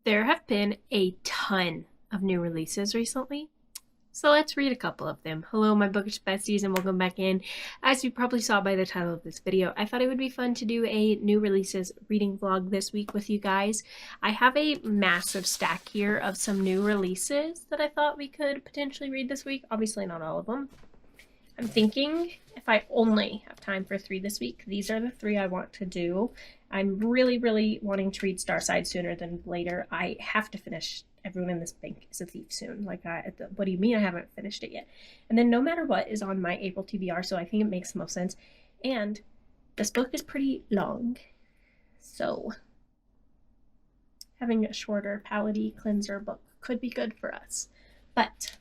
There have been a ton of new releases recently, so let's read a couple of them. Hello, my bookish besties, and welcome back in. As you probably saw by the title of this video, I thought it would be fun to do a new releases reading vlog this week with you guys. I have a massive stack here of some new releases that I thought we could potentially read this week. Obviously not all of them. I'm thinking if I only have time for 3 this week, these are the 3 I want to do. I'm really wanting to read Starside sooner than later. I have to finish Everyone in This Bank is a Thief soon. What do you mean I haven't finished it yet? And then No Matter What is on my April TBR, so I think it makes the most sense. And this book is pretty long, so having a shorter palette cleanser book could be good for us. But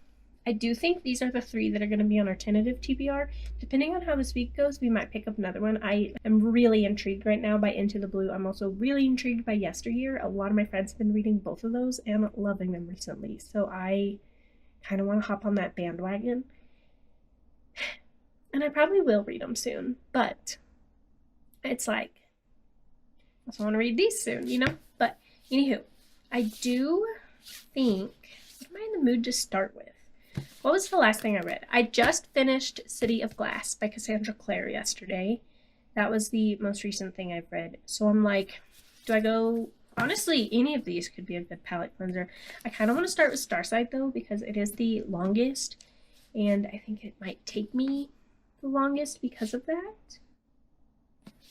I do think these are the 3 that are going to be on our tentative TBR. Depending on how this week goes, we might pick up another one. I am really intrigued right now by Into the Blue. I'm also really intrigued by Yesteryear. A lot of my friends have been reading both of those and loving them recently. So I kind of want to hop on that bandwagon. And I probably will read them soon. But it's like, I also want to read these soon, you know? But anywho, I do think, what am I in the mood to start with? What was the last thing I read? I just finished City of Glass by Cassandra Clare yesterday. That was the most recent thing I've read. So I'm like, do I go? Honestly, any of these could be a good palette cleanser. I kind of want to start with Starside though, because it is the longest. And I think it might take me the longest because of that.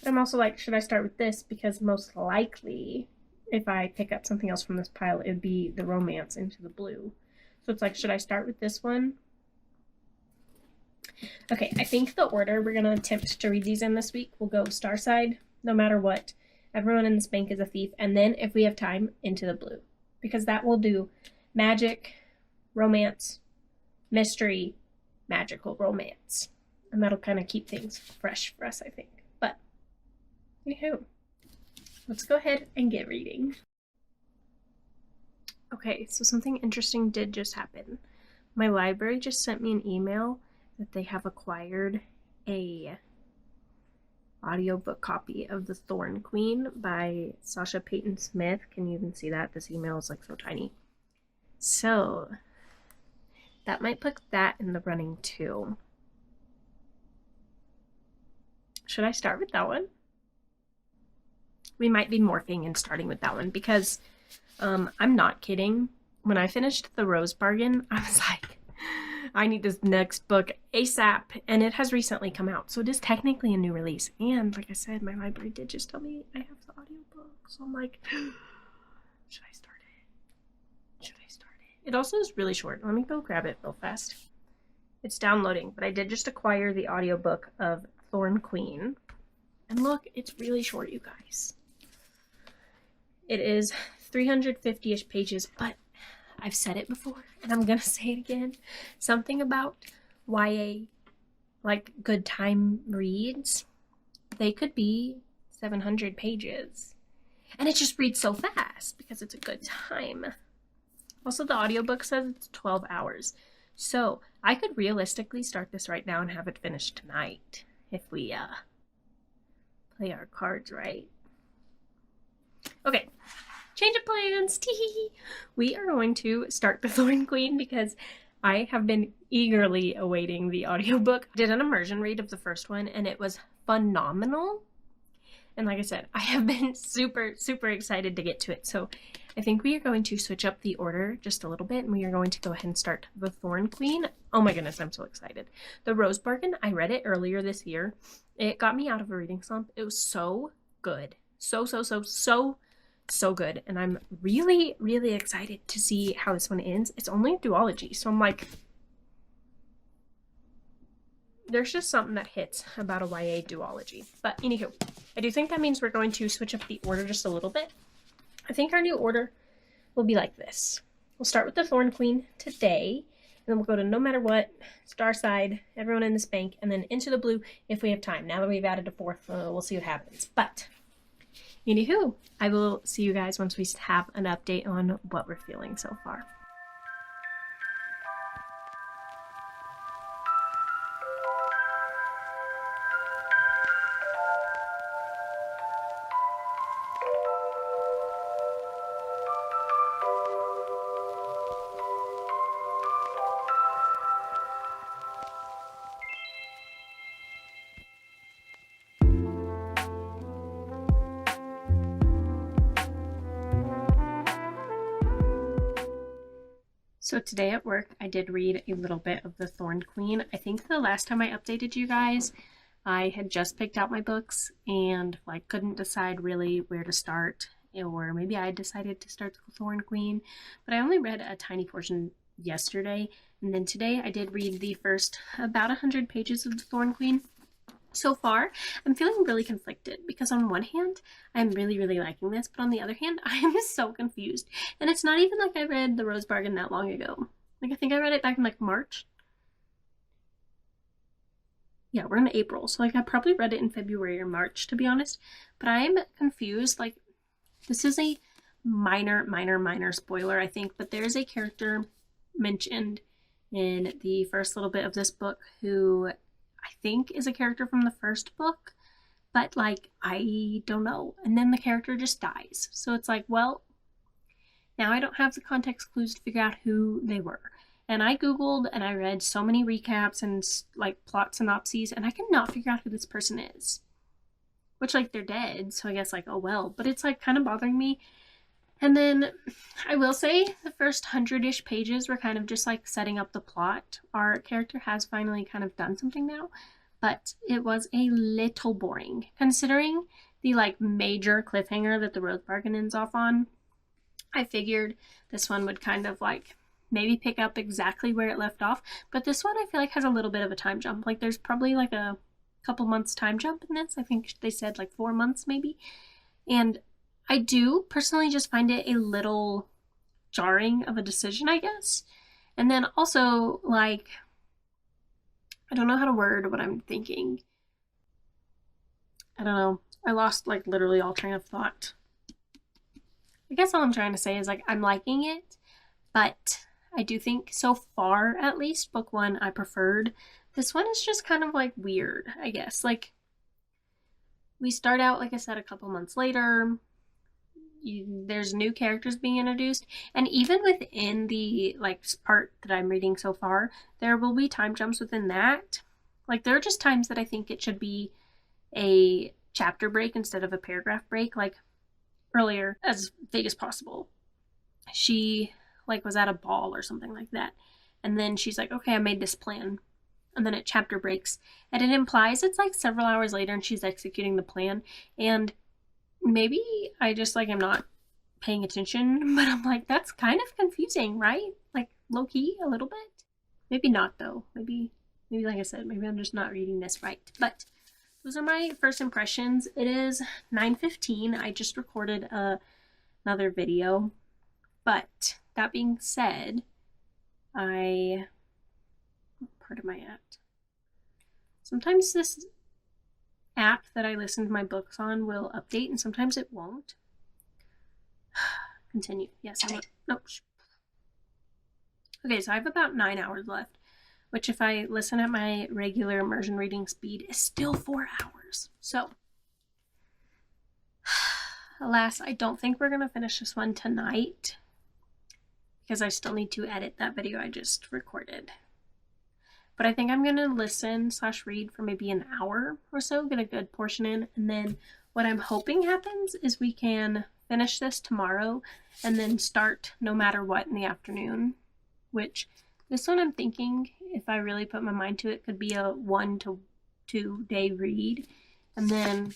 But I'm also like, should I start with this? Because most likely, if I pick up something else from this pile, it would be the romance Into the Blue. So it's like, should I start with this one? Okay, I think the order we're going to attempt to read these in this week will go Starside, No Matter What, Everyone in This Bank is a Thief, and then, if we have time, Into the Blue. Because that will do magic, romance, mystery, magical romance. And that'll kind of keep things fresh for us, I think. But, anywho, let's go ahead and get reading. Okay, so something interesting did just happen. My library just sent me an email that they have acquired a audiobook copy of The Thorn Queen by Sasha Payton Smith. Can you even see that? This email is like so tiny. So that might put that in the running too. Should I start with that one? We might be morphing and starting with that one because I'm not kidding. When I finished The Rose Bargain, I was like, I need this next book ASAP, and it has recently come out, so it is technically a new release. And like I said, my library did just tell me I have the audiobook, so I'm like, should I start it? Should I start it? It also is really short. Let me go grab it real fast. It's downloading, but I did just acquire the audiobook of Thorn Queen. And look, it's really short, you guys. It is 350-ish pages, but I've said it before, and I'm gonna say it again. Something about YA, like good time reads, they could be 700 pages. And it just reads so fast because it's a good time. Also, the audiobook says it's 12 hours. So I could realistically start this right now and have it finished tonight if we play our cards right. Okay. Change of plans. Tee. We are going to start The Thorn Queen because I have been eagerly awaiting the audiobook. I did an immersion read of the first one and it was phenomenal. And like I said, I have been super excited to get to it. So I think we are going to switch up the order just a little bit and we are going to go ahead and start The Thorn Queen. Oh my goodness, I'm so excited. The Rose Bargain, I read it earlier this year. It got me out of a reading slump. It was so good. So good, and I'm really excited to see how this one ends. It's only a duology, so I'm like, there's just something that hits about a YA duology. But anywho, I do think that means we're going to switch up the order just a little bit. I think our new order will be like this. We'll start with The Thorn Queen today, and then we'll go to No Matter What, Starside, Everyone in This Bank, and then Into the Blue if we have time. Now that we've added a 4th, we'll see what happens. But anywho, I will see you guys once we have an update on what we're feeling so far. So today at work, I did read a little bit of The Thorn Queen. I think the last time I updated you guys, I had just picked out my books and like couldn't decide really where to start, or maybe I decided to start The Thorn Queen, but I only read a tiny portion yesterday, and then today I did read the first about 100 pages of The Thorn Queen. So far, I'm feeling really conflicted because on one hand, I'm really liking this, but on the other hand, I am so confused. And it's not even like I read The Rose Bargain that long ago. Like, I think I read it back in like March. Yeah, we're in April, so like I probably read it in February or March, to be honest. But I'm confused. Like, this is a minor spoiler, I think, but there's a character mentioned in the first little bit of this book who I think is a character from the first book, but like I don't know. And then the character just dies. So it's like, well, now I don't have the context clues to figure out who they were. And I googled and I read so many recaps and like plot synopses, and I cannot figure out who this person is. Which, like, they're dead, so I guess like, oh well. But it's like kind of bothering me. And then I will say the first 100-ish pages were kind of just like setting up the plot. Our character has finally kind of done something now, but it was a little boring considering the like major cliffhanger that the Rose Bargain ends off on. I figured this one would kind of like maybe pick up exactly where it left off, but this one I feel like has a little bit of a time jump. Like there's probably like a couple months time jump in this. I think they said like 4 months maybe. And I do personally just find it a little jarring of a decision, I guess. And then also, like, I don't know how to word what I'm thinking. I don't know. I lost, like, literally all train of thought. I guess all I'm trying to say is, like, I'm liking it, but I do think so far, at least, book one I preferred. This one is just kind of, like, weird, I guess. Like, we start out, like I said, a couple months later. There's new characters being introduced, and even within the like part that I'm reading so far, there will be time jumps within that. Like there are just times that I think it should be a chapter break instead of a paragraph break. Like earlier, as vague as possible, she like was at a ball or something like that, and then she's like, okay, I made this plan, and then it chapter breaks, and it implies it's like several hours later and she's executing the plan. And maybe I just like am not paying attention, but I'm like, that's kind of confusing, right? Like low key a little bit. Maybe not though. Maybe like I said, maybe I'm just not reading this right. But those are my first impressions. It is 9:15. I just recorded another video. But that being said, what part am I at? Sometimes this app that I listen to my books on will update and sometimes it won't. Continue. Yes, nope. Okay, so I have about 9 hours left, which if I listen at my regular immersion reading speed is still 4 hours. So, alas, I don't think we're going to finish this one tonight because I still need to edit that video I just recorded. But I think I'm going to listen/read for maybe an hour or so, get a good portion in, and then what I'm hoping happens is we can finish this tomorrow and then start No Matter What in the afternoon, which this one I'm thinking, if I really put my mind to it, could be a 1 to 2 day read. And then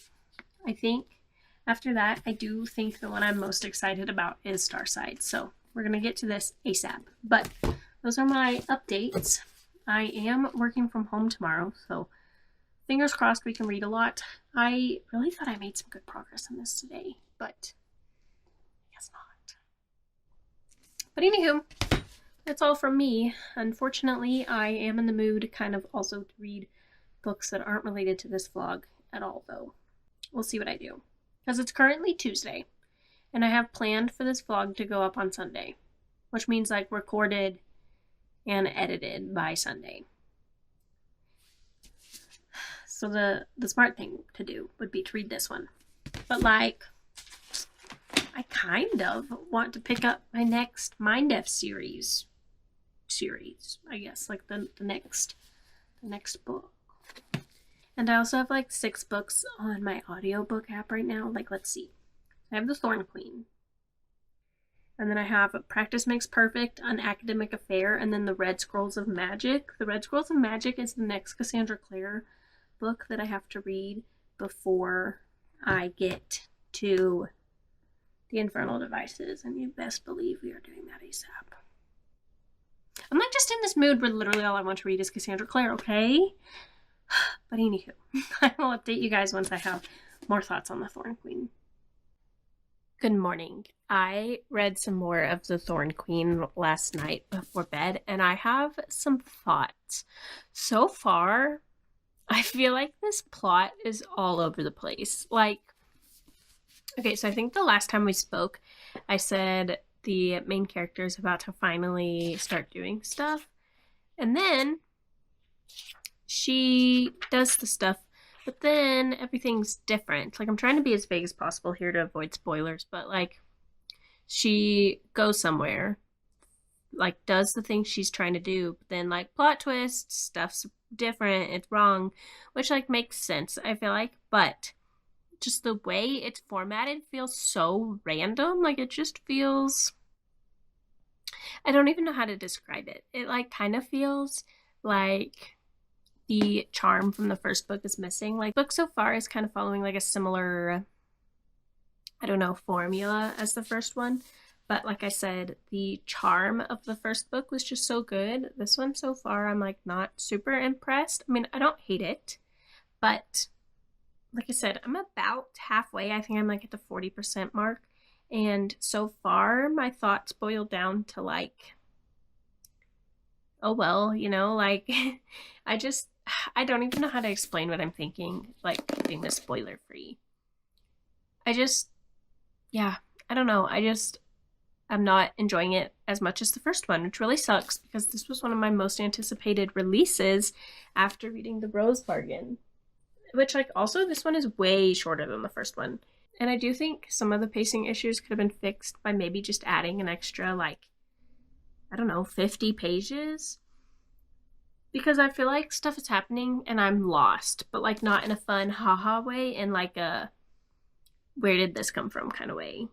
I think after that, I do think the one I'm most excited about is Starside. So we're going to get to this ASAP. But those are my updates. I am working from home tomorrow, so fingers crossed we can read a lot. I really thought I made some good progress on this today, but I guess not. But anywho, that's all from me. Unfortunately, I am in the mood kind of also to read books that aren't related to this vlog at all, though. We'll see what I do. Because it's currently Tuesday, and I have planned for this vlog to go up on Sunday, which means like recorded and edited by Sunday. So the smart thing to do would be to read this one. But like, I kind of want to pick up my next mindf series, I guess, like the next book. And I also have like 6 books on my audiobook app right now. Like, let's see. I have The Thorn Queen. And then I have Practice Makes Perfect, An Academic Affair, and then The Red Scrolls of Magic. The Red Scrolls of Magic is the next Cassandra Clare book that I have to read before I get to the Infernal Devices, and you best believe we are doing that ASAP. I'm like just in this mood where literally all I want to read is Cassandra Clare, okay? But anywho, I will update you guys once I have more thoughts on the Thorn Queen. Good morning. I read some more of the Thorn Queen last night before bed, and I have some thoughts. So far, I feel like this plot is all over the place. Like, okay, so I think the last time we spoke, I said the main character is about to finally start doing stuff, and then she does the stuff, but then everything's different. Like, I'm trying to be as vague as possible here to avoid spoilers, but like, she goes somewhere, like does the thing she's trying to do, but then like plot twist, stuff's different, it's wrong, which like makes sense, I feel like, but just the way it's formatted feels so random. Like, it just feels, I don't even know how to describe it. It like kind of feels like the charm from the first book is missing. Like, the book so far is kind of following like a similar, I don't know, formula as the first one. But like I said, the charm of the first book was just so good. This one so far, I'm like not super impressed. I mean, I don't hate it, but like I said, I'm about halfway. I think I'm like at the 40% mark. And so far, my thoughts boil down to like, oh well, you know, like I don't even know how to explain what I'm thinking, like keeping this spoiler free. Yeah, I don't know. I'm not enjoying it as much as the first one, which really sucks because this was one of my most anticipated releases after reading The Rose Bargain, which like also this one is way shorter than the first one. And I do think some of the pacing issues could have been fixed by maybe just adding an extra, like, I don't know, 50 pages. Because I feel like stuff is happening and I'm lost, but like not in a fun haha way, in like a where did this come from kind of way.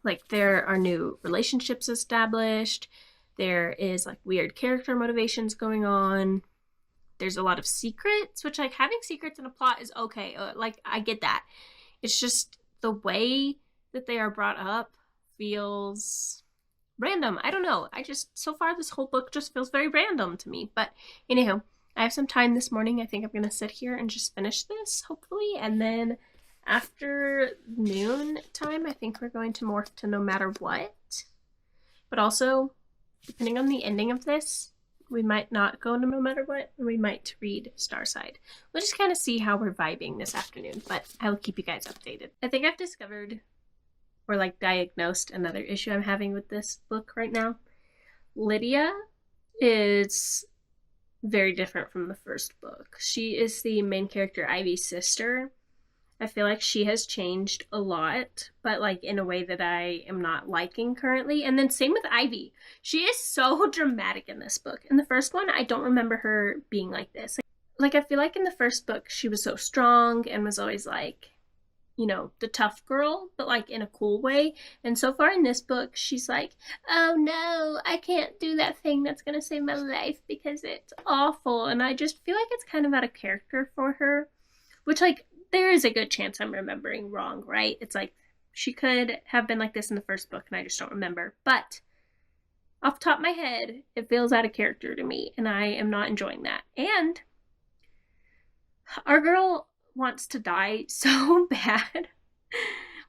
Like, there are new relationships established, there is like weird character motivations going on, there's a lot of secrets, which like having secrets in a plot is okay, like I get that. It's just the way that they are brought up feels random. I don't know. So far this whole book just feels very random to me. But anyhow, I have some time this morning. I think I'm going to sit here and just finish this, hopefully. And then after noon time, I think we're going to morph to No Matter What. But also, depending on the ending of this, we might not go to No Matter What, and we might read Starside. We'll just kind of see how we're vibing this afternoon, but I will keep you guys updated. I think I've discovered, or like diagnosed, another issue I'm having with this book right now. Lydia is very different from the first book. She is the main character, Ivy's sister. I feel like she has changed a lot, but like in a way that I am not liking currently. And then same with Ivy. She is so dramatic in this book. In the first one, I don't remember her being like this. Like, I feel like in the first book, she was so strong and was always like, you know, the tough girl, but like in a cool way. And so far in this book, she's like, oh no, I can't do that thing that's gonna save my life because it's awful. And I just feel like it's kind of out of character for her, which like, there is a good chance I'm remembering wrong, right? It's like, she could have been like this in the first book and I just don't remember. But off the top of my head, it feels out of character to me and I am not enjoying that. And our girl wants to die so bad,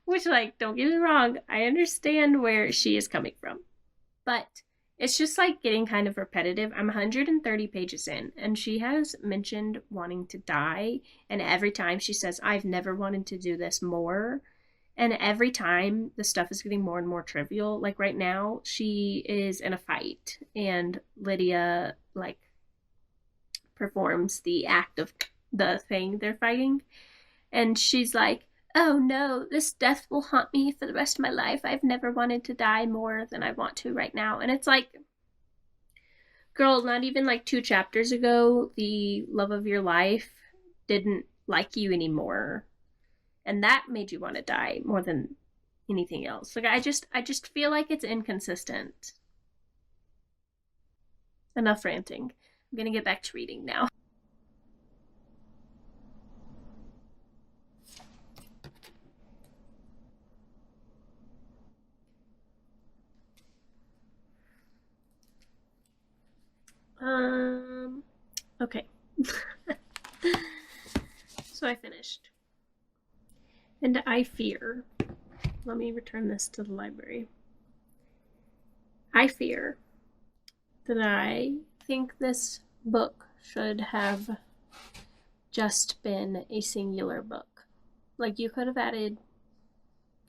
which, like, don't get me wrong, I understand where she is coming from, but it's just like getting kind of repetitive. I'm 130 pages in and she has mentioned wanting to die, and every time she says, I've never wanted to do this more, and every time the stuff is getting more and more trivial. Like right now she is in a fight and Lydia like performs the act of the thing they're fighting, and she's like, oh no, this death will haunt me for the rest of my life. I've never wanted to die more than I want to right now. And it's like, girl, not even like 2 chapters ago, the love of your life didn't like you anymore. And that made you want to die more than anything else. Like I just feel like it's inconsistent. Enough ranting. I'm gonna get back to reading now. Okay. So I finished. And I fear, let me return this to the library. I fear that I think this book should have just been a singular book. Like, you could have added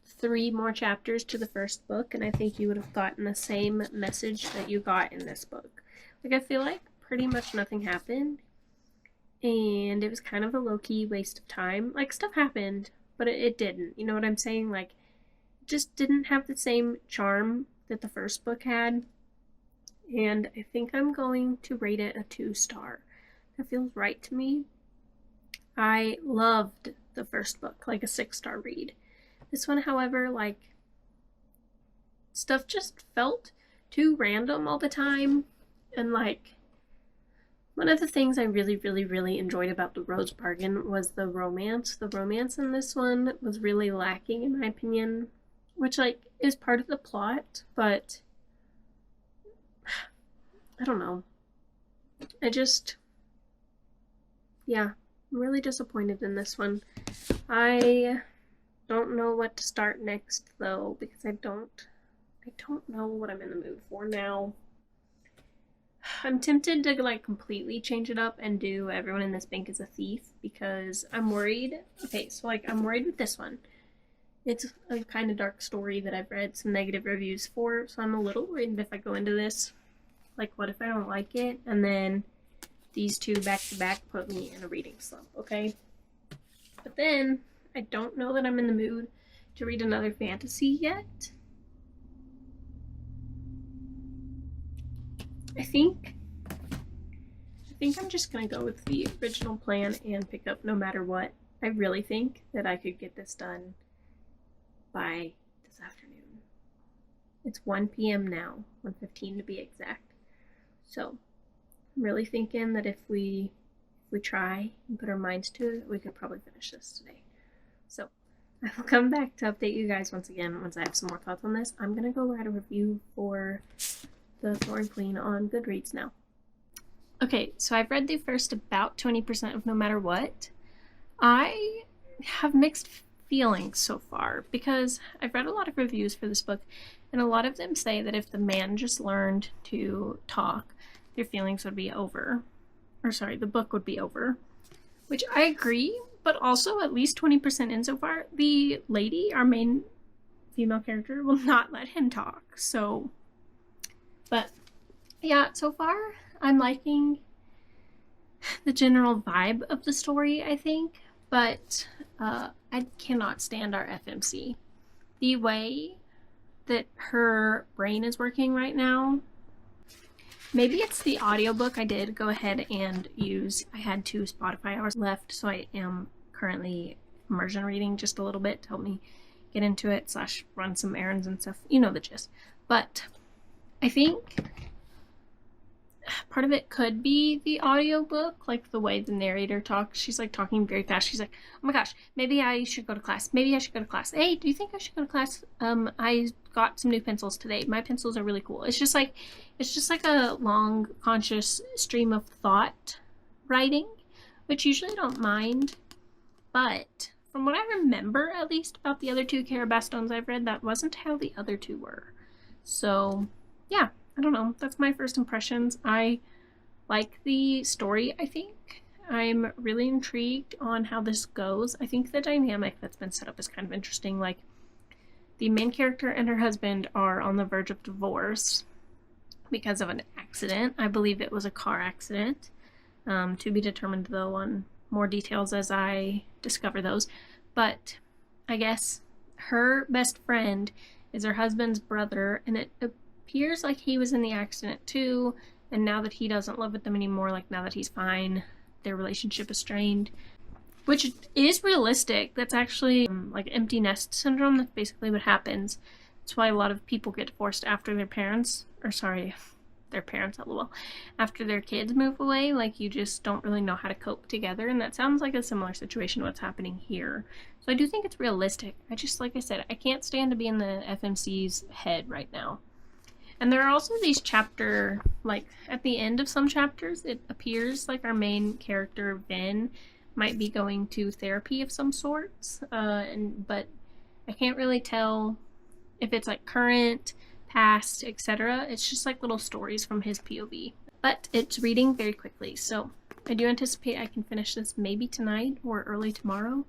3 more chapters to the first book, and I think you would have gotten the same message that you got in this book. Like, I feel like pretty much nothing happened, and it was kind of a low-key waste of time. Like, stuff happened, but it didn't. You know what I'm saying? Like, it just didn't have the same charm that the first book had, and I think I'm going to rate it a 2-star. That feels right to me. I loved the first book, like a 6-star read. This one, however, like, stuff just felt too random all the time, and like, one of the things I really enjoyed about The Rose Bargain was the romance. The romance in this one was really lacking, in my opinion, which, like, is part of the plot, but I don't know. Yeah, I'm really disappointed in this one. I don't know what to start next, though, because I don't know what I'm in the mood for now. I'm tempted to, like, completely change it up and do Everyone in This Bank is a Thief, because I'm worried. Okay, so, like, I'm worried with this one. It's a kind of dark story that I've read some negative reviews for, so I'm a little worried if I go into this, like, what if I don't like it? And then these 2 back-to-back put me in a reading slump, okay? But then, I don't know that I'm in the mood to read another fantasy yet. I think I'm just gonna go with the original plan and pick up No Matter What. I really think that I could get this done by this afternoon. It's 1 p.m. now, 1:15 to be exact. So I'm really thinking that if we try and put our minds to it, we could probably finish this today. So I will come back to update you guys once again once I have some more thoughts on this. I'm gonna go write a review for The Thorn Queen on Goodreads now. Okay, so I've read the first about 20% of No Matter What. I have mixed feelings so far because I've read a lot of reviews for this book, and a lot of them say that if the man just learned to talk, their feelings would be over. Or sorry, the book would be over. Which I agree, but also at least 20% in so far, the lady, our main female character, will not let him talk. So, but yeah, so far I'm liking the general vibe of the story, I think, but I cannot stand our FMC. The way that her brain is working right now, maybe it's the audiobook I did go ahead and use. I had 2 Spotify hours left, so I am currently immersion reading just a little bit to help me get into it / run some errands and stuff. You know the gist. But I think part of it could be the audiobook, like the way the narrator talks. She's like talking very fast. She's like, oh my gosh, maybe I should go to class. Maybe I should go to class. Hey, do you think I should go to class? I got some new pencils today. My pencils are really cool. It's just like a long conscious stream of thought writing, which usually I don't mind. But from what I remember, at least about the other 2 Carabastones I've read, that wasn't how the other 2 were. So yeah, I don't know. That's my first impressions. I like the story, I think. I'm really intrigued on how this goes. I think the dynamic that's been set up is kind of interesting. Like, the main character and her husband are on the verge of divorce because of an accident. I believe it was a car accident. To be determined, though, on more details as I discover those. But I guess her best friend is her husband's brother, and it appears like he was in the accident too, and now that he doesn't live with them anymore, like now that he's fine, their relationship is strained, which is realistic. That's actually like empty nest syndrome. That's basically what happens. That's why a lot of people get divorced after their parents, lol, after their kids move away. Like, you just don't really know how to cope together, and that sounds like a similar situation to what's happening here. So I do think it's realistic. I just, like I said, I can't stand to be in the FMC's head right now. And there are also these chapter, like, at the end of some chapters, it appears like our main character, Vin, might be going to therapy of some sorts, but I can't really tell if it's like current, past, etc. It's just like little stories from his POV. But it's reading very quickly, so I do anticipate I can finish this maybe tonight or early tomorrow.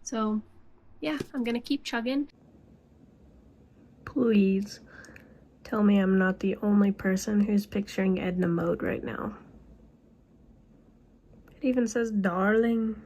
So yeah, I'm gonna keep chugging. Please tell me I'm not the only person who's picturing Edna mode right now. It even says darling.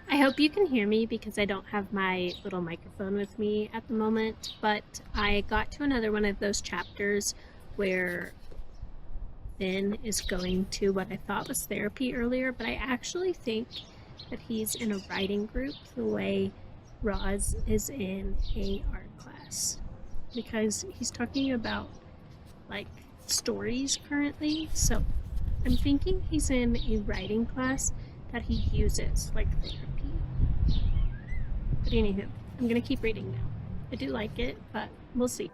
I hope you can hear me because I don't have my little microphone with me at the moment, but I got to another one of those chapters where Finn is going to what I thought was therapy earlier, but I actually think that he's in a writing group the way Roz is in a art class, because he's talking about like stories currently. So I'm thinking he's in a writing class that he uses like therapy. But anywho, I'm gonna keep reading now. I do like it, but we'll see.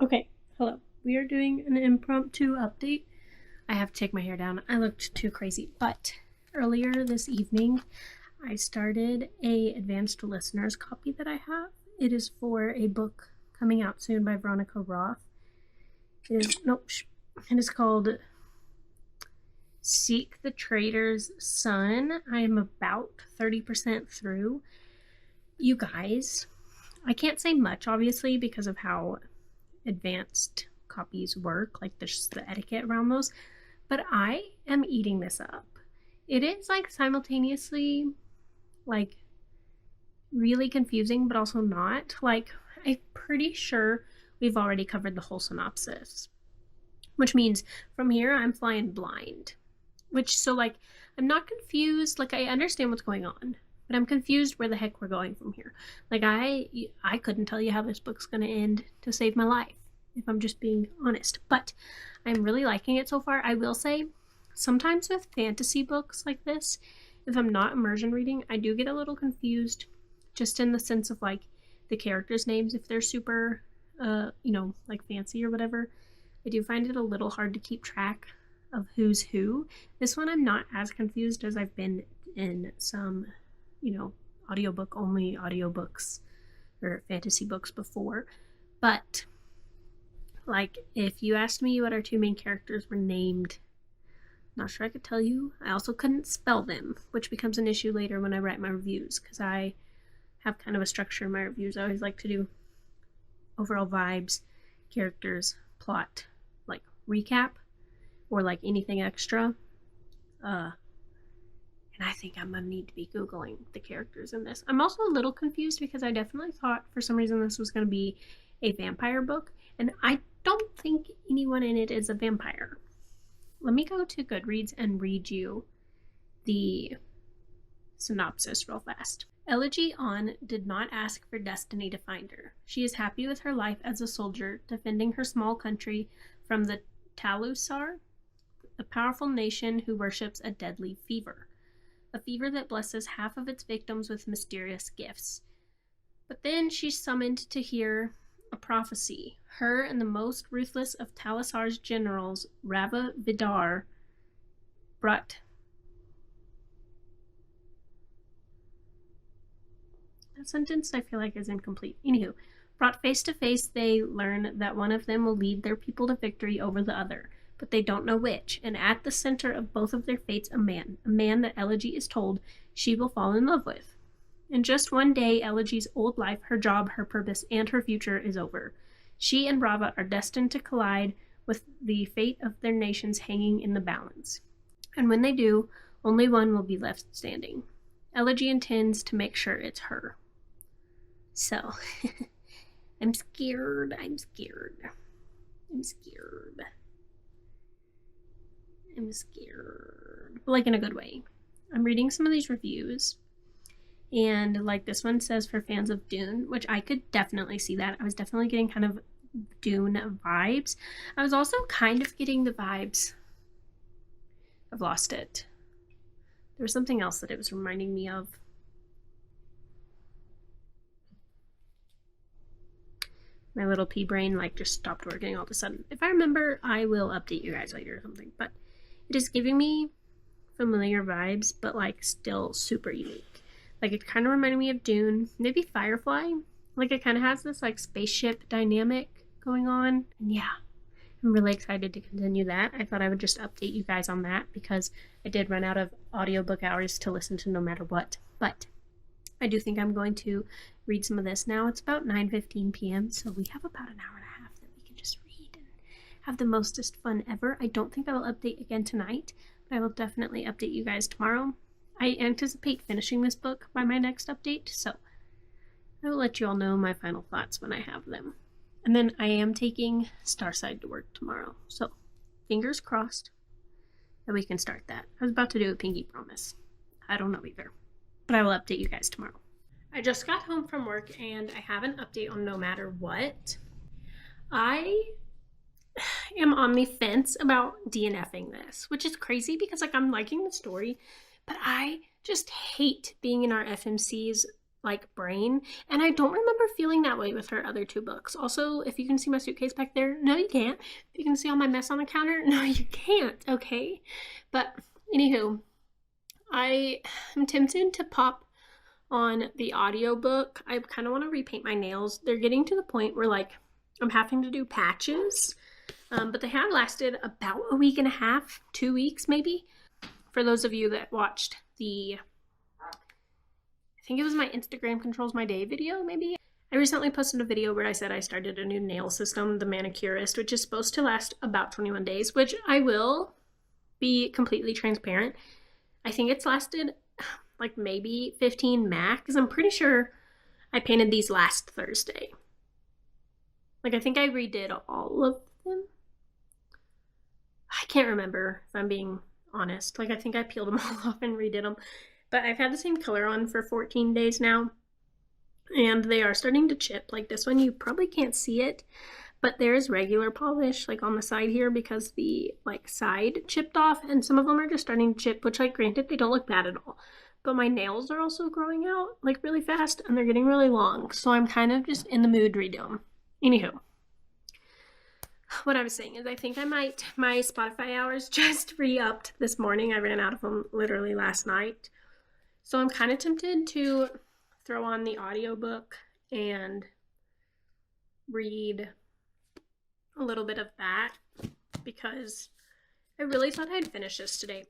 Okay, hello. We are doing an impromptu update. I have to take my hair down. I looked too crazy, but earlier this evening, I started a advanced listeners copy that I have. It is for a book coming out soon by Veronica Roth. It is called Seek the Traitor's Son. I am about 30% through. You guys, I can't say much, obviously, because of how advanced copies work, like there's the etiquette around those, but I am eating this up. It is like simultaneously like really confusing, but also not. Like, I'm pretty sure we've already covered the whole synopsis, which means from here I'm flying blind, which, so like, I'm not confused. Like, I understand what's going on, but I'm confused where the heck we're going from here. Like, I couldn't tell you how this book's gonna end to save my life, if I'm just being honest, but I'm really liking it so far. I will say, sometimes with fantasy books like this, if I'm not immersion reading, I do get a little confused, just in the sense of like the characters' names, if they're super, like fancy or whatever. I do find it a little hard to keep track of who's who. This one I'm not as confused as I've been in some, audiobook only audiobooks or fantasy books before. But like, if you asked me what our two main characters were named, not sure I could tell you. I also couldn't spell them, which becomes an issue later when I write my reviews, because I have kind of a structure in my reviews. I always like to do overall vibes, characters, plot, like recap, or like anything extra. And I think I'm gonna need to be Googling the characters in this. I'm also a little confused because I definitely thought for some reason this was gonna be a vampire book, and I don't think anyone in it is a vampire. Let me go to Goodreads and read you the synopsis real fast. Elegy On did not ask for destiny to find her. She is happy with her life as a soldier, defending her small country from the Talusar, a powerful nation who worships a deadly fever. a fever that blesses half of its victims with mysterious gifts. But then she's summoned to hear a prophecy. Her and the most ruthless of Talisar's generals, Rava Vidar, brought... That sentence I feel like is incomplete. Anywho, brought face to face, they learn that one of them will lead their people to victory over the other, but they don't know which. And at the center of both of their fates, a man that Elegy is told she will fall in love with. In just one day, Elegy's old life, her job, her purpose, and her future is over. She and Rava are destined to collide, with the fate of their nations hanging in the balance. And when they do, only one will be left standing. Elegy intends to make sure it's her. So, I'm scared. But like in a good way. I'm reading some of these reviews. And like this one says for fans of Dune, which I could definitely see that. I was definitely getting kind of Dune vibes. I was also kind of getting the vibes. I've lost it. There was something else that it was reminding me of. My little pea brain like just stopped working all of a sudden. If I remember, I will update you guys later or something. But it is giving me familiar vibes, but like still super unique. Like it kind of reminded me of Dune, maybe Firefly. Like it kind of has this like spaceship dynamic going on. And yeah, I'm really excited to continue that. I thought I would just update you guys on that because I did run out of audiobook hours to listen to no matter what. But I do think I'm going to read some of this now. It's about 9:15 p.m. so we have about an hour and a half that we can just read and have the mostest fun ever. I don't think I will update again tonight, but I will definitely update you guys tomorrow. I anticipate finishing this book by my next update, so I will let you all know my final thoughts when I have them. And then I am taking Starside to work tomorrow, so fingers crossed that we can start that. I was about to do a pinky promise. I don't know either, but I will update you guys tomorrow. I just got home from work and I have an update on No Matter What. I am on the fence about DNFing this, which is crazy because like I'm liking the story, but I just hate being in our FMC's like brain, and I don't remember feeling that way with her other two books. Also, if you can see my suitcase back there, no you can't. If you can see all my mess on the counter, no you can't, okay? But anywho, I am tempted to pop on the audiobook. I kind of want to repaint my nails. They're getting to the point where like I'm having to do patches, but they have lasted about a week and a half, 2 weeks maybe. For those of you that watched the, I think it was my Instagram controls my day video maybe. I recently posted a video where I said I started a new nail system, the Manicurist, which is supposed to last about 21 days, which I will be completely transparent. I think it's lasted like maybe 15 max. I'm pretty sure I painted these last Thursday. Like I think I redid all of them. I can't remember if I'm being honest. Like I think I peeled them all off and redid them. But I've had the same color on for 14 days now. And they are starting to chip. Like this one, you probably can't see it. But there's regular polish like on the side here because the like side chipped off. And some of them are just starting to chip, which like granted, they don't look bad at all. But my nails are also growing out like really fast and they're getting really long. So I'm kind of just in the mood to redo them. Anywho, what I was saying is I think I might, my Spotify hours just re-upped this morning. I ran out of them literally last night. So I'm kind of tempted to throw on the audiobook and read a little bit of that because I really thought I'd finish this today,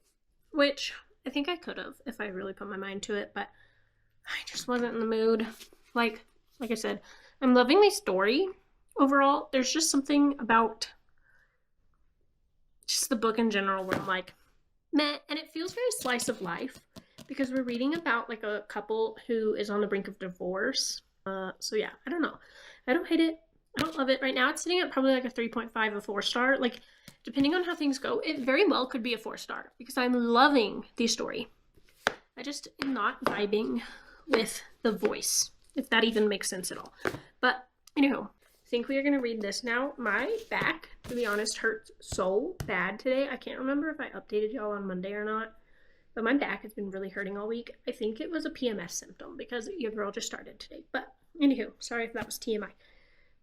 which I think I could have if I really put my mind to it, but I just wasn't in the mood. Like I said, I'm loving the story overall. There's just something about just the book in general where I'm like, meh, and it feels very slice of life because we're reading about like a couple who is on the brink of divorce. So yeah, I don't know. I don't hate it. I don't love it. Right now it's sitting at probably like a 3.5 or 4 star. Like depending on how things go, it very well could be a 4 star because I'm loving the story. I just am not vibing with the voice, if that even makes sense at all. But anywho, I think we are going to read this now. My back, to be honest, hurts so bad today. I can't remember if I updated y'all on Monday or not But my back has been really hurting all week. I think it was a PMS symptom because your girl just started today. But anywho, sorry if that was TMI.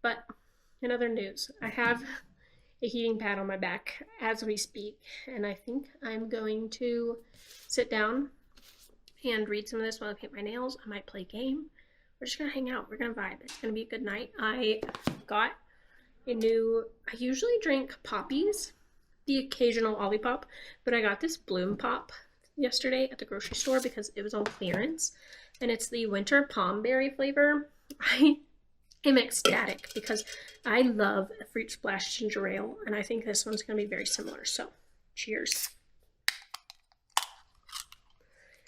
But in other news, I have a heating pad on my back as we speak, and I think I'm going to sit down and read some of this while I paint my nails. I might play a game. We're just gonna hang out. We're gonna vibe. It's gonna be a good night. I got I usually drink poppies, the occasional Olipop, but I got this Bloom Pop yesterday at the grocery store because it was on clearance, and it's the winter palm berry flavor. I am ecstatic because I love a fruit splash ginger ale, and I think this one's going to be very similar. So, cheers.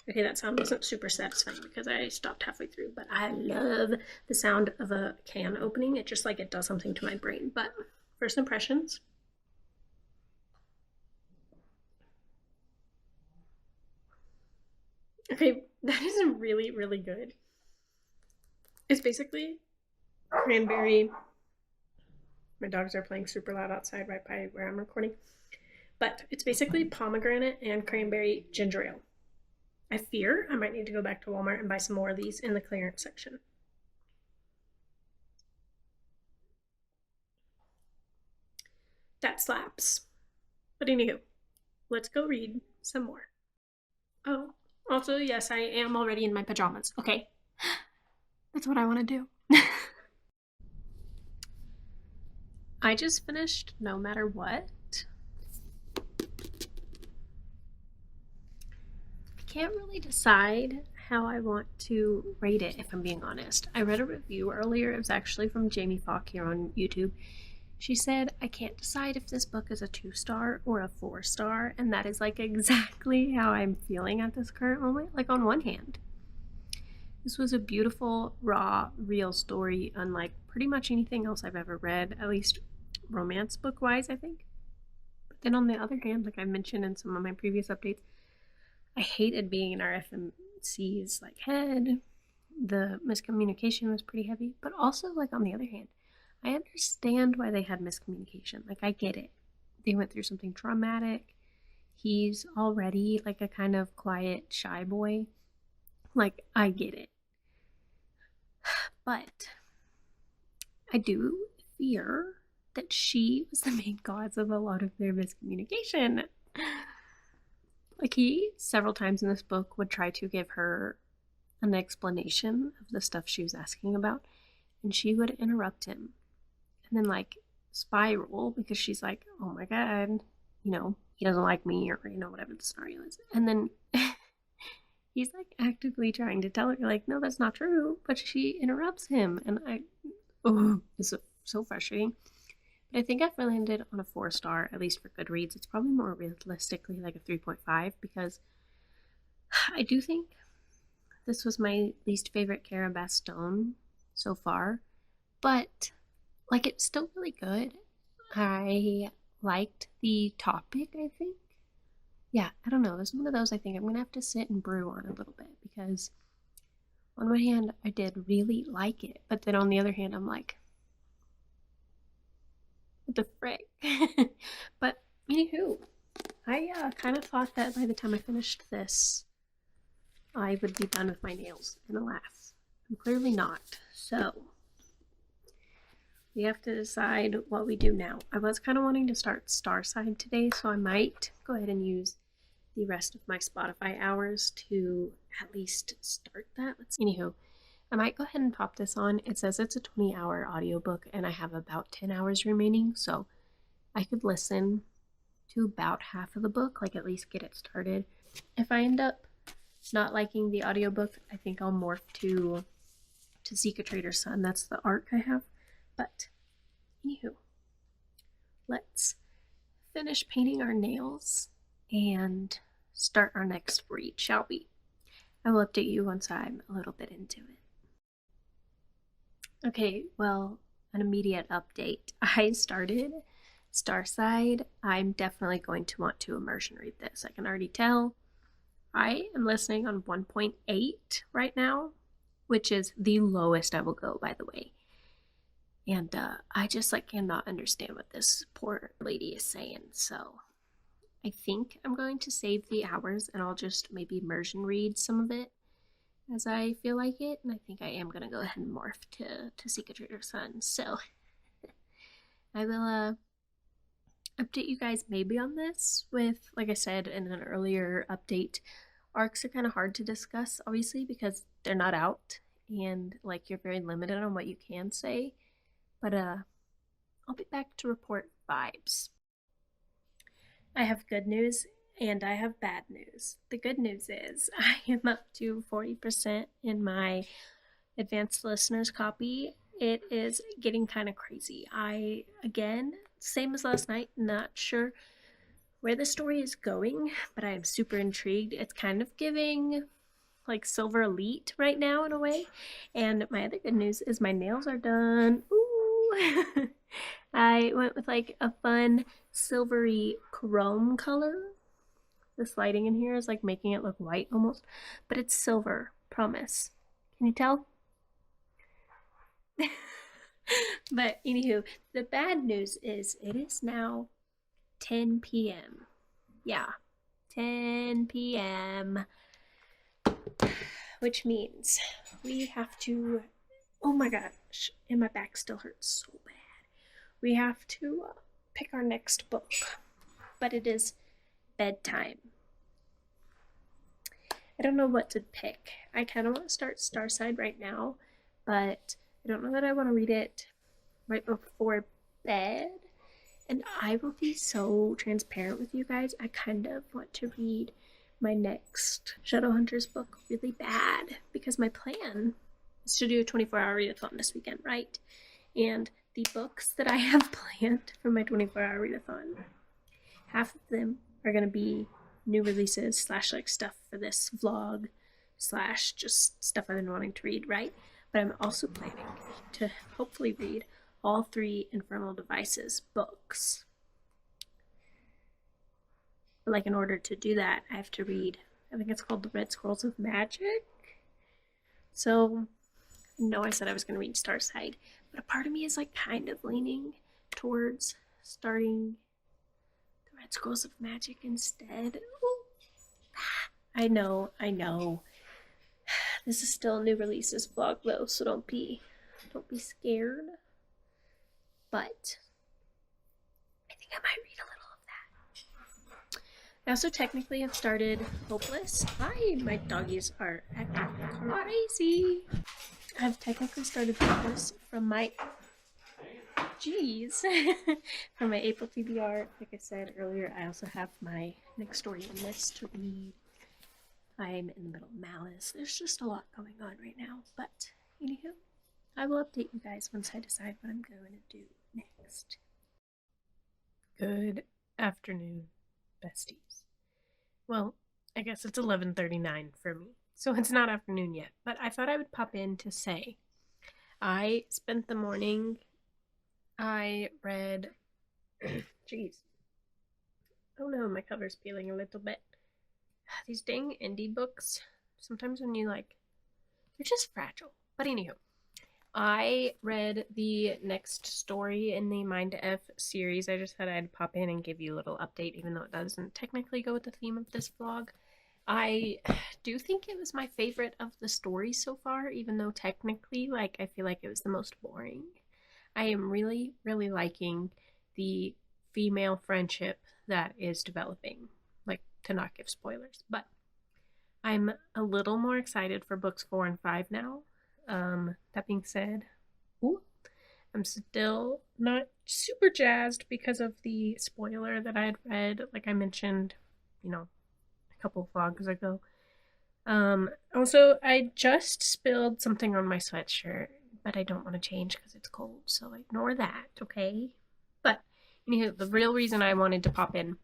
Okay, that sound wasn't super satisfying because I stopped halfway through, but I love the sound of a can opening. It just like it does something to my brain. But first impressions. Okay, that is really, really good. It's basically cranberry. My dogs are playing super loud outside right by where I'm recording. But it's basically pomegranate and cranberry ginger ale. I fear I might need to go back to Walmart and buy some more of these in the clearance section. That slaps. But anywho, let's go read some more. Oh, also, yes, I am already in my pajamas. Okay. That's what I want to do. I just finished No Matter What. Can't really decide how I want to rate it, if I'm being honest. I read a review earlier. It was actually from Jamie Falk here on YouTube. She said, I can't decide if this book is a 2-star or a 4-star, and that is like exactly how I'm feeling at this current moment. Like, on one hand, this was a beautiful, raw, real story, unlike pretty much anything else I've ever read, at least romance book wise, I think. But then on the other hand, like I mentioned in some of my previous updates, I hated being in our FMC's like head. The miscommunication was pretty heavy, but also like on the other hand, I understand why they had miscommunication. Like I get it. They went through something traumatic. He's already like a kind of quiet, shy boy. Like I get it. But I do fear that she was the main cause of a lot of their miscommunication. Like he, several times in this book, would try to give her an explanation of the stuff she was asking about, and she would interrupt him. And then, like, spiral, because she's like, oh my god, you know, he doesn't like me, or, you know, whatever the scenario is. And then he's, like, actively trying to tell her, like, no, that's not true, but she interrupts him, and it's so frustrating. I think I've landed on a 4-star, at least for Goodreads. It's probably more realistically like a 3.5 because I do think this was my least favorite Cara Bastone so far, but like it's still really good. I liked the topic, I think. Yeah, I don't know. This is one of those I think I'm going to have to sit and brew on a little bit because on one hand, I did really like it, but then on the other hand, I'm like, what the frick? But anywho, I kind of thought that by the time I finished this, I would be done with my nails, and alas, I'm clearly not. So we have to decide what we do now. I was kind of wanting to start Starside today, so I might go ahead and use the rest of my Spotify hours to at least start that. Anywho, I might go ahead and pop this on. It says it's a 20-hour audiobook, and I have about 10 hours remaining, so I could listen to about half of the book, like at least get it started. If I end up not liking the audiobook, I think I'll morph to Seek a Traitor's Son. That's the arc I have. But anywho, let's finish painting our nails and start our next read, shall we? I will update you once I'm a little bit into it. Okay, well, an immediate update. I started Starside. I'm definitely going to want to immersion read this. I can already tell. I am listening on 1.8 right now, which is the lowest I will go, by the way. And I just like cannot understand what this poor lady is saying. So I think I'm going to save the hours and I'll just maybe immersion read some of it as I feel like it. And I think I am going to go ahead and morph to Seek a Traitor Son. So I will update you guys maybe on this with, like I said in an earlier update, arcs are kind of hard to discuss, obviously, because they're not out and like you're very limited on what you can say. But I'll be back to report vibes. I have good news and I have bad news. The good news is I am up to 40% in my advanced listeners copy. It is getting kind of crazy. I, again, same as last night, not sure where the story is going, but I am super intrigued. It's kind of giving like Silver Elite right now in a way. And my other good news is my nails are done. Ooh! I went with like a fun silvery chrome color. This lighting in here is like making it look white almost, but it's silver, promise. Can you tell? But anywho, the bad news is it is now 10 p.m. Yeah, 10 p.m. Which means we have to, oh my gosh, and my back still hurts so bad. We have to pick our next book, but it is bedtime. I don't know what to pick. I kind of want to start Starside right now, but I don't know that I want to read it right before bed. And I will be so transparent with you guys. I kind of want to read my next Shadowhunters book really bad because my plan is to do a 24-hour readathon this weekend, right? And the books that I have planned for my 24-hour readathon, half of them are going to be new releases slash like stuff for this vlog slash just stuff I've been wanting to read, right? But I'm also planning to hopefully read all 3 Infernal Devices books. But like in order to do that, I have to read, I think it's called The Red Scrolls of Magic. So I know I said I was going to read Starside, but a part of me is like kind of leaning towards starting The Red Scrolls of Magic instead. Ooh. I know. This is still a new releases vlog though, so don't be scared. But I think I might read a little of that. I also technically have started Hopeless. Hi, my doggies are acting crazy. I've technically started Hopeless from my from my April TBR. Like I said earlier, I also have my next story in this to read. I'm in the middle of Malice. There's just a lot going on right now. But anywho, I will update you guys once I decide what I'm going to do next. Good afternoon, besties. Well, I guess it's 11:39 for me, so it's not afternoon yet, but I thought I would pop in to say I spent the morning, I read, jeez, oh no, my cover's peeling a little bit. These dang indie books, sometimes when you like, they're just fragile. But anywho, I read the next story in the mindf series. I just thought I'd pop in and give you a little update, even though it doesn't technically go with the theme of this vlog. I do think it was my favorite of the stories so far, even though technically, like, I feel like it was the most boring. I am really, really liking the female friendship that is developing, like, to not give spoilers, but I'm a little more excited for books 4 and 5 now. That being said, I'm still not super jazzed because of the spoiler that I had read, like I mentioned, you know, a couple vlogs ago. Also, I just spilled something on my sweatshirt, but I don't want to change because it's cold, so ignore that, okay? But anywho, the real reason I wanted to pop in,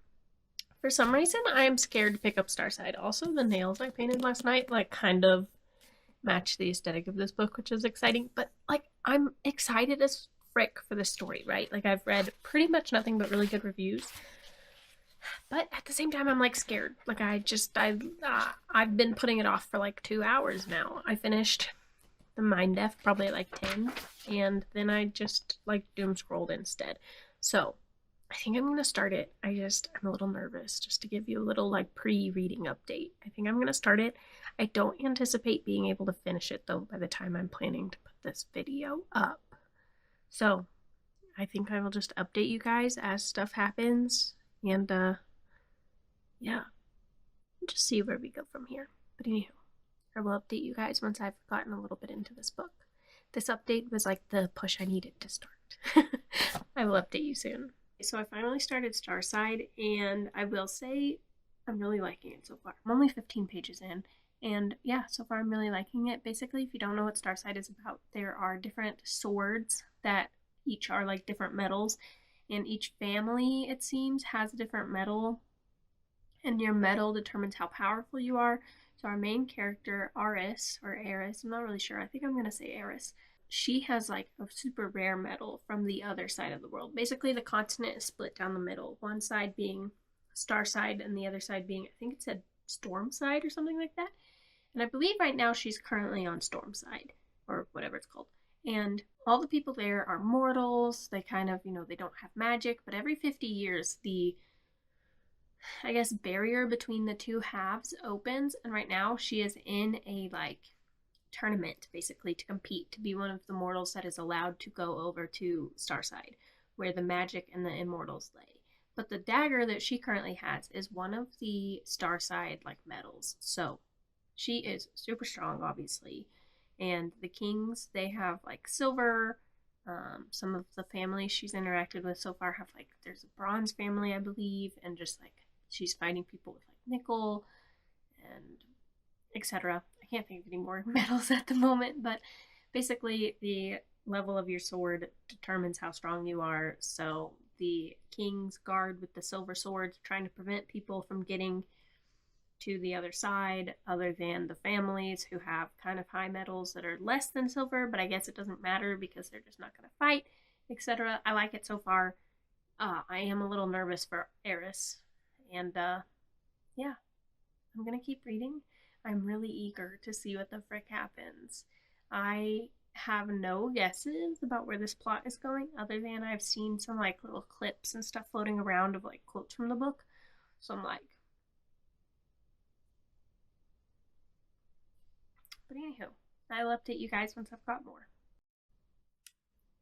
for some reason, I am scared to pick up Starside. Also, the nails I painted last night, like, kind of match the aesthetic of this book, which is exciting. But, like, I'm excited as frick for this story, right? Like, I've read pretty much nothing but really good reviews. But at the same time, I'm, like, scared. Like, I've been putting it off for, like, 2 hours now. I finished the mindf probably at, like, 10. And then I just, like, doom scrolled instead. So I think I'm gonna start it. I'm a little nervous just to give you a little like pre-reading update. I think I'm gonna start it. I don't anticipate being able to finish it though by the time I'm planning to put this video up. So I think I will just update you guys as stuff happens and yeah, just see where we go from here. But anywho, I will update you guys once I've gotten a little bit into this book. This update was like the push I needed to start. I will update you soon. So I finally started Starside, and I will say I'm really liking it so far. I'm only 15 pages in, and yeah, so far I'm really liking it. Basically, if you don't know what Starside is about, there are different swords that each are like different metals, and each family, it seems, has a different metal, and your metal determines how powerful you are. So our main character, Aris, or Eris, I'm not really sure. I think I'm gonna say Eris. She has like a super rare metal from the other side of the world. Basically, the continent is split down the middle. One side being Starside, and the other side being, I think it said Stormside or something like that. And I believe right now she's currently on Stormside, or whatever it's called. And all the people there are mortals. They kind of, they don't have magic, but every 50 years, the I guess barrier between the two halves opens, and right now she is in a like tournament basically to compete to be one of the mortals that is allowed to go over to Starside, where the magic and the immortals lay. But the dagger that she currently has is one of the Starside like medals. So she is super strong, obviously. And the kings, they have like silver. Some of the families she's interacted with so far have like, there's a bronze family, I believe, and just like she's fighting people with like nickel and etc. I can't think of any more medals at the moment, but basically the level of your sword determines how strong you are. So the king's guard with the silver swords trying to prevent people from getting to the other side, other than the families who have kind of high medals that are less than silver, but I guess it doesn't matter because they're just not going to fight, etc. I like it so far. I am a little nervous for Eris, and yeah, I'm gonna keep reading. I'm really eager to see what the frick happens. I have no guesses about where this plot is going, other than I've seen some like little clips and stuff floating around of like quotes from the book. So I'm like, but anywho, I'll update you guys once I've got more.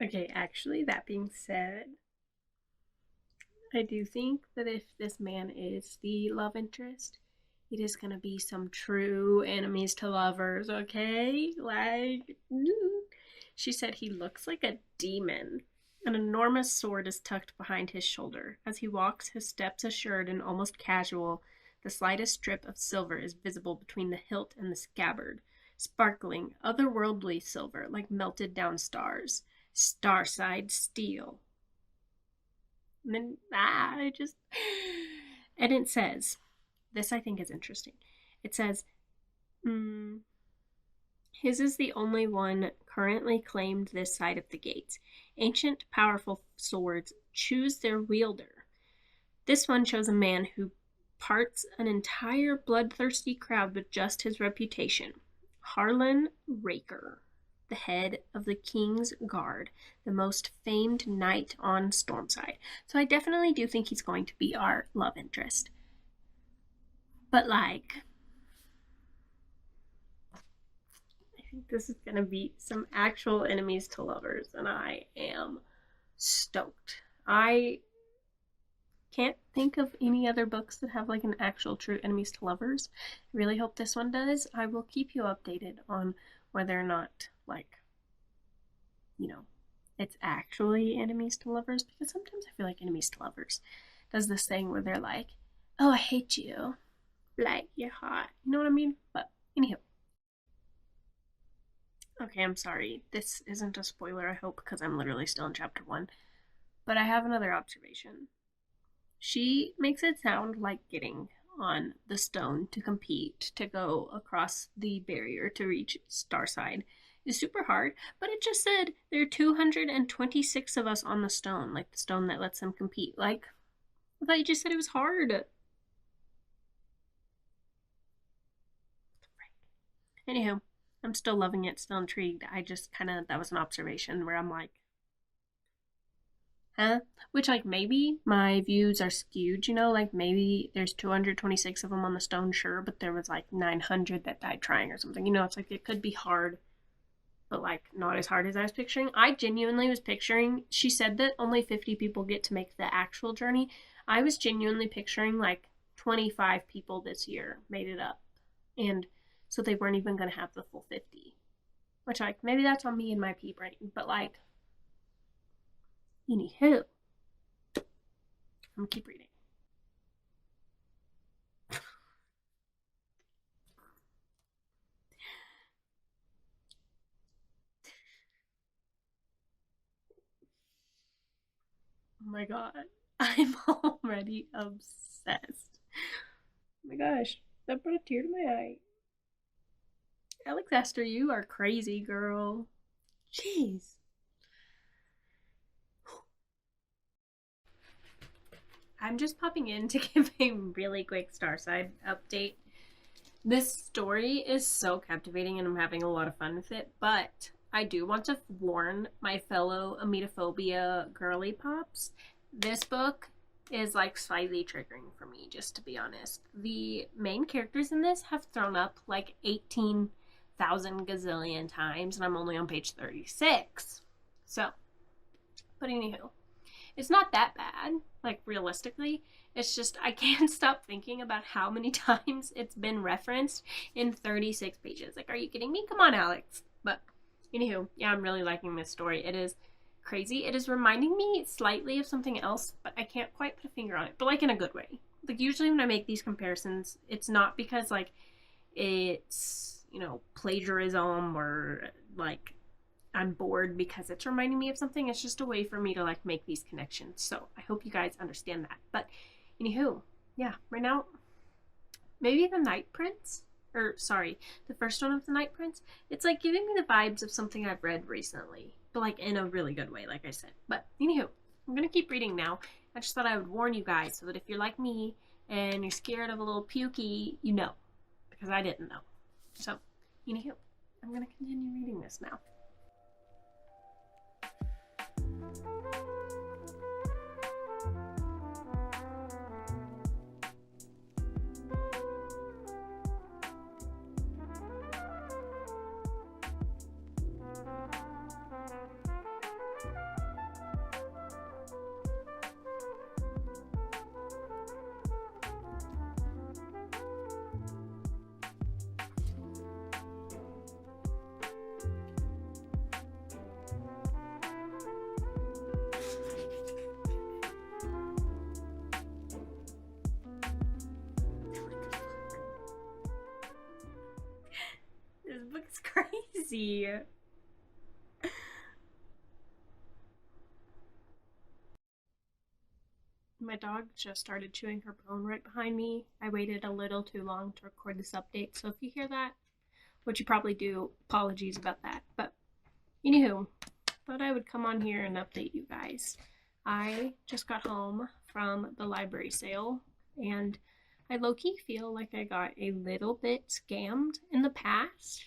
Okay, actually, that being said, I do think that if this man is the love interest, it is gonna be some true enemies to lovers, okay? Like, she said he looks like a demon. An enormous sword is tucked behind his shoulder. As he walks, his steps assured and almost casual, the slightest strip of silver is visible between the hilt and the scabbard. Sparkling, otherworldly silver, like melted down stars. Starside steel. And then, I just. And it says, this I think is interesting. It says, his is the only one currently claimed this side of the gates. Ancient, powerful swords choose their wielder. This one chose a man who parts an entire bloodthirsty crowd with just his reputation. Harlan Raker, the head of the King's Guard, the most famed knight on Stormside. So I definitely do think he's going to be our love interest. But like, I think this is going to be some actual enemies to lovers, and I am stoked. I can't think of any other books that have like an actual true enemies to lovers. I really hope this one does. I will keep you updated on whether or not, like, it's actually enemies to lovers, because sometimes I feel like enemies to lovers does this thing where they're like, oh, I hate you, like, you're hot. You know what I mean? But anywho. Okay, I'm sorry. This isn't a spoiler, I hope, because I'm literally still in chapter 1. But I have another observation. She makes it sound like getting on the stone to compete, to go across the barrier to reach Starside is super hard, but it just said there are 226 of us on the stone, like the stone that lets them compete. Like, I thought you just said it was hard. Anywho, I'm still loving it, still intrigued. I just kind of, that was an observation where I'm like, huh? Which, like, maybe my views are skewed, you know? Like, maybe there's 226 of them on the stone, sure, but there was, like, 900 that died trying or something. You know, it's like, it could be hard, but, like, not as hard as I was picturing. I genuinely was picturing, she said that only 50 people get to make the actual journey. I was genuinely picturing, like, 25 people this year made it up. And so they weren't even going to have the full 50. Which, like, maybe that's on me and my pea brain, but, like, anywho, I'm gonna keep reading. Oh my god, I'm already obsessed. Oh my gosh, that brought a tear to my eye. Alex Esther, you are crazy, girl. Jeez. I'm just popping in to give a really quick Starside update. This story is so captivating and I'm having a lot of fun with it, but I do want to warn my fellow emetophobia girly pops. This book is like slightly triggering for me, just to be honest. The main characters in this have thrown up like 18,000 gazillion times, and I'm only on page 36. So, but anywho, it's not that bad, like realistically. It's just I can't stop thinking about how many times it's been referenced in 36 pages. Like, are you kidding me? Come on, Alex. But anywho, yeah, I'm really liking this story. It is crazy. It is reminding me slightly of something else, but I can't quite put a finger on it. But like in a good way. Like usually when I make these comparisons, it's not because like it's, you know, plagiarism or like I'm bored because it's reminding me of something. It's just a way for me to like make these connections. So I hope you guys understand that. But anywho, yeah, right now, maybe the Night Prince, or sorry, the first one of the Night Prince, it's like giving me the vibes of something I've read recently, but like in a really good way, like I said. But anywho, I'm gonna keep reading now. I just thought I would warn you guys so that if you're like me and you're scared of a little pukey, you know, because I didn't know. So, anywho, I'm gonna continue reading this now. This book is crazy. My dog just started chewing her bone right behind me. I waited a little too long to record this update, so if you hear that, which you probably do, apologies about that. But anywho, thought I would come on here and update you guys. I just got home from the library sale, and I low-key feel like I got a little bit scammed in the past.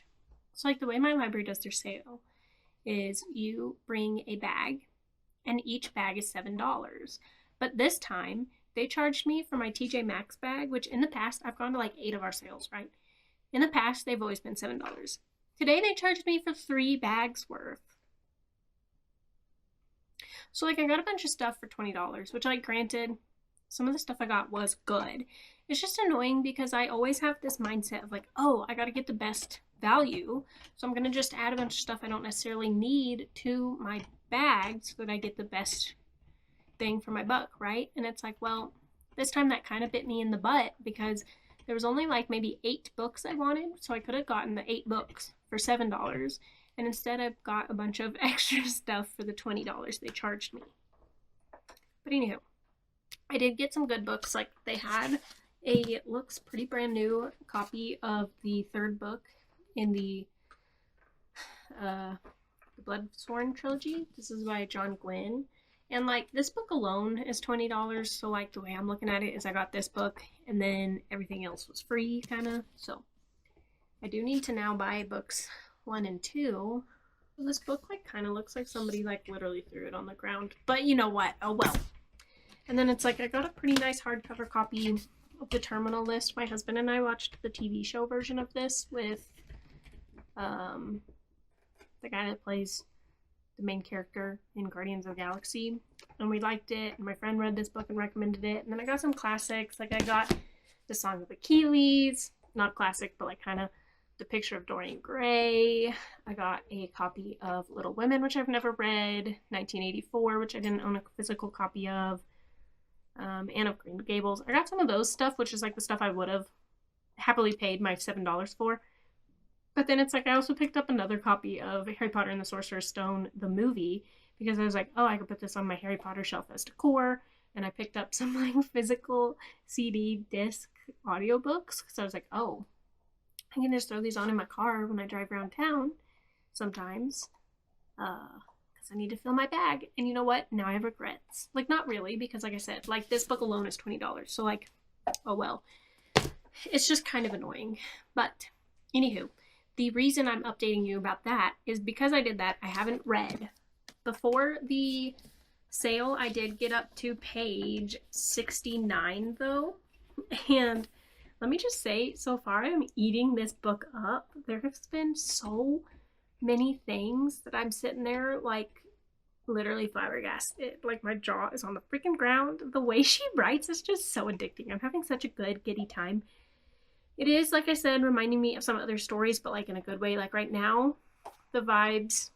So like the way my library does their sale is you bring a bag, and each bag is $7. But this time, they charged me for my TJ Maxx bag, which in the past, I've gone to like 8 of our sales, right? In the past, they've always been $7. Today, they charged me for 3 bags worth. So, like, I got a bunch of stuff for $20, which, like, granted, some of the stuff I got was good. It's just annoying because I always have this mindset of, like, oh, I gotta get the best value, so I'm gonna just add a bunch of stuff I don't necessarily need to my bag so that I get the best bang for my buck, right? And it's like, well, this time that kind of bit me in the butt because there was only like maybe 8 books I wanted, so I could have gotten the 8 books for $7, and instead I got a bunch of extra stuff for the $20 they charged me. But anywho, I did get some good books. Like they had a looks pretty brand new copy of the 3rd book in the Bloodthorn trilogy. This is by John Gwynne. And like this book alone is $20. So like the way I'm looking at it is I got this book and then everything else was free kind of. So I do need to now buy books 1 and 2. This book like kind of looks like somebody like literally threw it on the ground, but you know what? Oh well. And then it's like I got a pretty nice hardcover copy of the Terminal List. My husband and I watched the TV show version of this with the guy that plays the main character in Guardians of the Galaxy, and we liked it. And my friend read this book and recommended it. And then I got some classics, like I got The Song of Achilles, not classic, but like kind of The Picture of Dorian Gray. I got a copy of Little Women, which I've never read, 1984, which I didn't own a physical copy of, Anne of Green Gables. I got some of those stuff, which is like the stuff I would have happily paid my $7 for. But then it's like I also picked up another copy of Harry Potter and the Sorcerer's Stone, the movie, because I was like, oh, I could put this on my Harry Potter shelf as decor. And I picked up some like physical CD disc audiobooks because I was like, oh, I can just throw these on in my car when I drive around town sometimes, because I need to fill my bag. And you know what? Now I have regrets. Like, not really, because like I said, like this book alone is $20. So like, oh well. It's just kind of annoying. But anywho, the reason I'm updating you about that is because I did that, I haven't read. Before the sale, I did get up to page 69 though. And let me just say, so far I'm eating this book up. There has been so many things that I'm sitting there like literally flabbergasted. Like my jaw is on the freaking ground. The way she writes is just so addicting. I'm having such a good giddy time. It is, like I said, reminding me of some other stories, but like in a good way. Like right now, the vibes.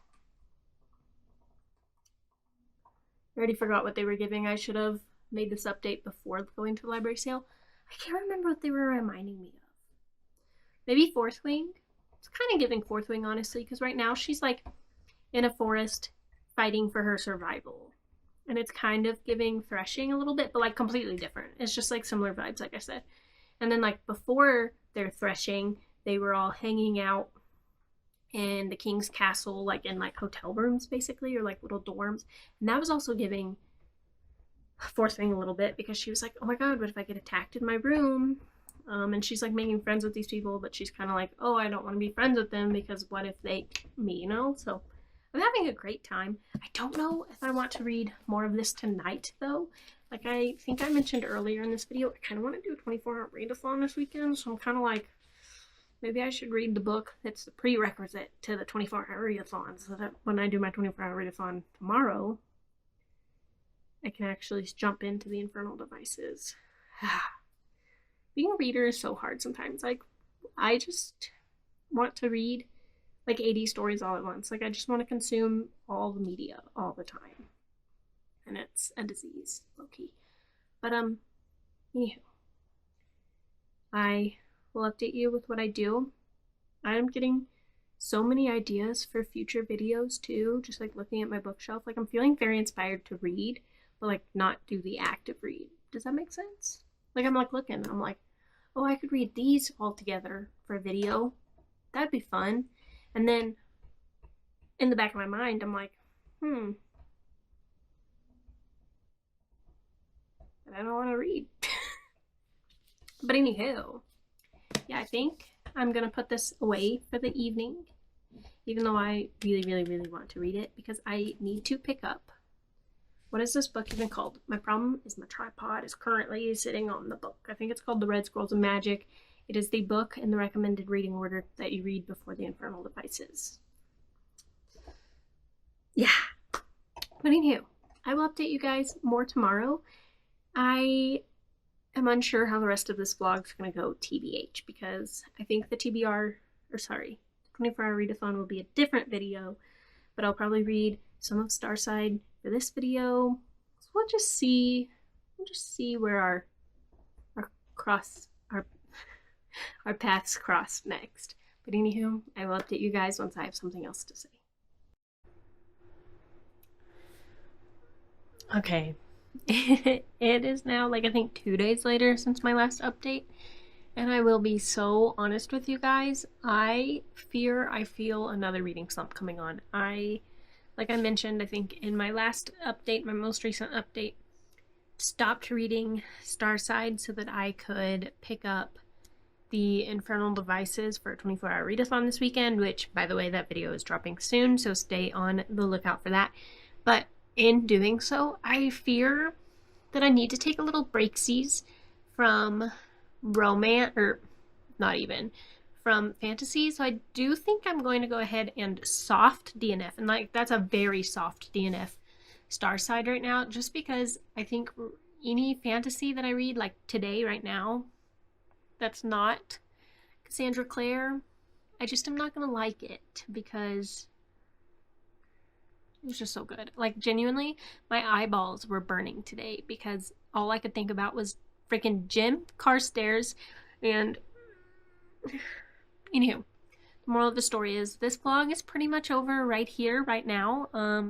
I already forgot what they were giving. I should have made this update before going to the library sale. I can't remember what they were reminding me of. Maybe Fourth Wing? It's kind of giving Fourth Wing, honestly, because right now she's like in a forest fighting for her survival. And it's kind of giving Threshing a little bit, but like completely different. It's just like similar vibes, like I said. And then like before their Threshing, they were all hanging out in the king's castle, like in like hotel rooms basically, or like little dorms. And that was also giving Fourth Wing a little bit, because she was like, oh my god, what if I get attacked in my room? And she's like making friends with these people, but she's kind of like, oh, I don't want to be friends with them because what if they me, you know? So I'm having a great time. I don't know if I want to read more of this tonight though. Like I think I mentioned earlier in this video, I kind of want to do a 24-hour readathon this weekend, so I'm kind of like, maybe I should read the book that's the prerequisite to the 24-hour readathon, so that when I do my 24-hour readathon tomorrow, I can actually jump into the infernal devices. Being a reader is so hard sometimes. Like, I just want to read like 80 stories all at once. Like, I just want to consume all the media all the time. And it's a disease, low-key. But, anywho. I will update you with what I do. I am getting so many ideas for future videos, too. Just, like, looking at my bookshelf. Like, I'm feeling very inspired to read, but like not do the active read. Does that make sense? Like I'm like looking, I'm like, oh, I could read these all together for a video. That'd be fun. And then in the back of my mind, I'm like, but I don't want to read. But anywho, yeah, I think I'm gonna put this away for the evening, even though I really, really, really want to read it, because I need to pick up. What is this book even called? My problem is my tripod is currently sitting on the book. I think it's called The Red Scrolls of Magic. It is the book in the recommended reading order that you read before the infernal devices. Yeah. But anywho, I will update you guys more tomorrow. I am unsure how the rest of this vlog is going to go TBH, because I think the 24-hour readathon will be a different video, but I'll probably read some of Starside for this video. So we'll just see where our paths cross next. But anywho, I will update you guys once I have something else to say. Okay. It is now like I think 2 days later since my last update, and I will be so honest with you guys. I feel another reading slump coming on. Like I mentioned, I think in my last update, my most recent update, stopped reading Starside so that I could pick up the infernal devices for a 24-hour readathon this weekend, which, by the way, that video is dropping soon, so stay on the lookout for that. But in doing so, I fear that I need to take a little breaksies from romance, or not even, from fantasy. So I do think I'm going to go ahead and soft DNF, and like that's a very soft DNF starside right now, just because I think any fantasy that I read like today, right now, that's not Cassandra Clare, I just am not gonna like it because it was just so good. Like, genuinely, my eyeballs were burning today because all I could think about was freaking Jim Carstairs. And anywho, the moral of the story is this vlog is pretty much over right here, right now.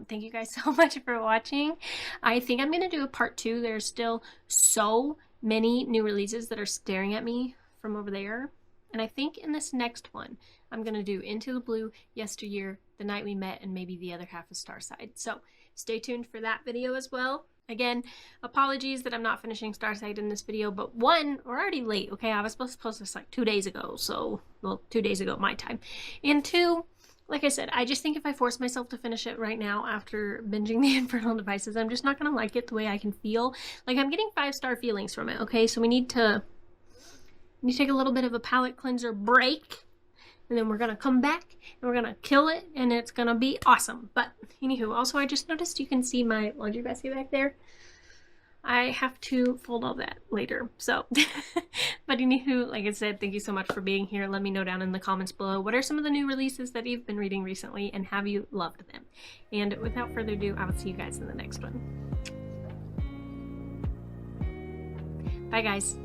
Thank you guys so much for watching. I think I'm gonna do a part 2. There's still so many new releases that are staring at me from over there. And I think in this next one, I'm gonna do Into the Blue, Yesteryear, The Night We Met, and maybe the other half of Starside. So stay tuned for that video as well. Again, apologies that I'm not finishing Starside in this video, but one, we're already late, okay? I was supposed to post this like 2 days ago, so, well, 2 days ago my time. And two, like I said, I just think if I force myself to finish it right now after binging the Infernal Devices, I'm just not gonna like it the way I can feel. Like, I'm getting 5-star feelings from it, okay? So we need to take a little bit of a palate cleanser break, and then we're gonna come back and we're gonna kill it, and it's gonna be awesome. But anywho, also I just noticed you can see my laundry basket back there. I have to fold all that later, so but anywho, like I said, thank you so much for being here. Let me know down in the comments below, what are some of the new releases that you've been reading recently, and have you loved them? And without further ado, I will see you guys in the next one. Bye guys.